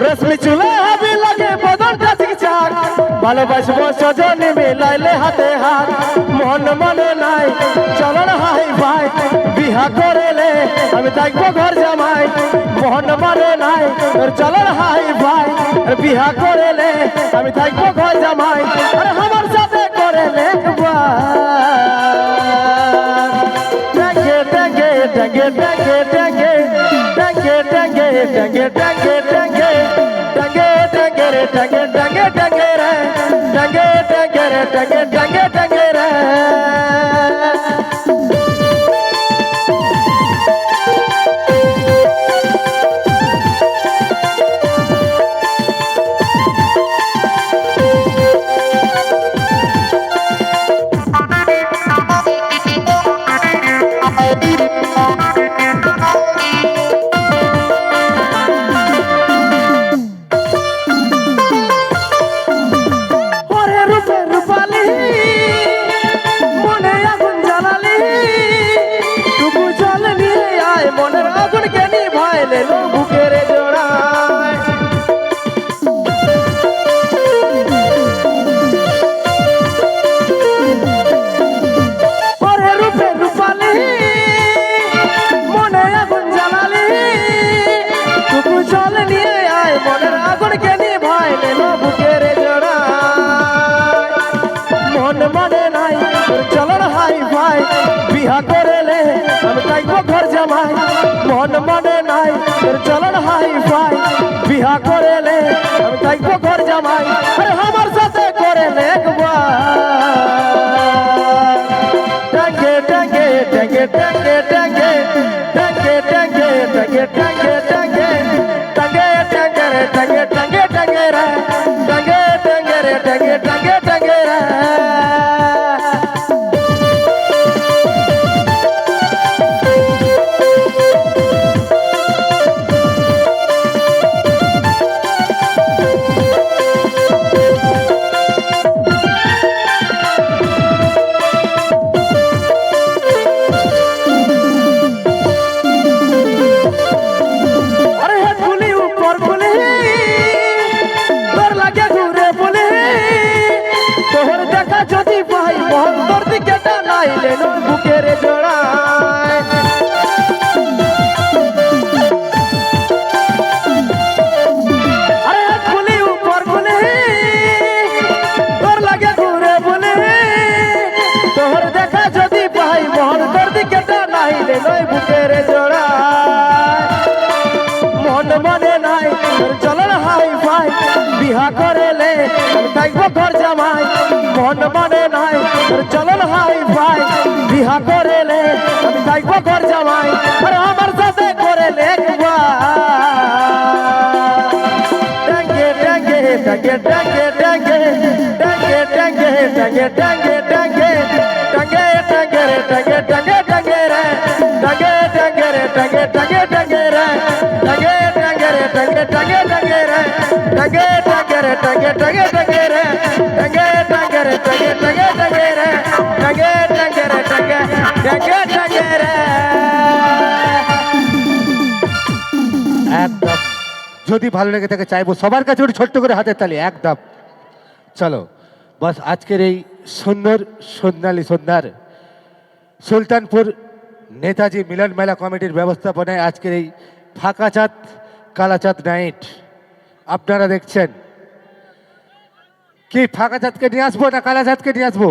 রেশমি চুলে হাবি লাগে বদনটা চিকচাক ভালোবাসবো সজনী মিলাইলে হাতে হাত মন মনে নাই চলন হাই ভাই বিহা করেলে আমি থাকবো ঘর জামাই মন মনে নাই চলন হাই ভাই বিহা করেলে আমি থাকবো ঘর জামাই আর আমার সাথে করেলে টাঙ্গে টাঙ্গে টাঙ্গে টাঙ্গে টাঙ্গে টাঙ্গে টাঙ্গে টাঙ্গে টাঙ্গে টাঙ্গে টাঙ্গে রে টাঙ্গে টাঙ্গে টাঙ্গে রে টাঙ্গে টাঙ্গে রে টাঙ্গে টাঙ্গে টাঙ্গে রে বিহা করেলে আমি থাকবো ঘর জামাই মন মনে নাই চলন হাই ভাই বিহা করেলে আমি থাকবো ঘর জামাই আরে আমার সাথে করেলে টাঙ্গে টাঙ্গে টাঙ্গে টাঙ্গে টাঙ্গে টাঙ্গে টাঙ্গে টাঙ্গে টাঙ্গে টাঙ্গে টাঙ্গে টাঙ্গে রে টাঙ্গে টাঙ্গে টাঙ্গে রে টাঙ্গে টাঙ্গে রে টাঙ্গে টাঙ্গে টাঙ্গে রে যদি ভাই মহন্তর দিকে টানাইলে বুকের জোড়ায় আরে খুলি উপর খুলি তোর লাগে ঘুরে বলে তোর দেখা যদি ভাই মহন্তর দিকে টানাইলে নয় বুকের জোড়ায় মন মনে নাই চলন হাই ভাই বিহা করেলে আমি থাকবো ঘর জামাই মন মনে নাই চলন হাই ভাই বিহা করেলে আমি থাকবো ঘর জামাই আর আমার সাথে করেলে টাঙ্গে টাঙ্গে টাঙ্গে টাঙ্গে টাঙ্গে টাঙ্গে টাঙ্গে টাঙ্গে টাঙ্গে টাঙ্গে টাঙ্গে টাঙ্গে রে টাঙ্গে টাঙ্গে টাঙ্গে রে টাঙ্গে টাঙ্গে রে টাঙ্গে টাঙ্গে টাঙ্গে রে টাঙ্গে টাঙ্গে রে টাঙ্গে টাঙ্গে টাঙ্গে রে টাঙ্গে টাঙ্গে রে টাঙ্গে টাঙ্গে টাঙ্গে রে টাঙ্গে টাঙ্গে রে টাঙ্গে টাঙ্গে টাঙ্গে রে টাঙ্গে টাঙ্গে রে টাঙ্গে টাঙ্গে টাঙ্গে রে একদম যদি ভালো লেগে থাকে চাইবো সবার কাছে ওটা ছোট্ট করে হাতের তালি একদম চলো বাস আজকের এই সুন্দর সন্ধ্যালী সন্ধ্যার সুলতানপুর নেতাজি মিলন মেলা কমিটির ব্যবস্থাপনায় আজকের এই ফাঁকা চাঁদ কালা চাঁদ নাইট আপনারা দেখছেন কি ফাঁকা চাঁদকে নিয়ে আসবো না কালা চাঁদকে নিয়ে আসবো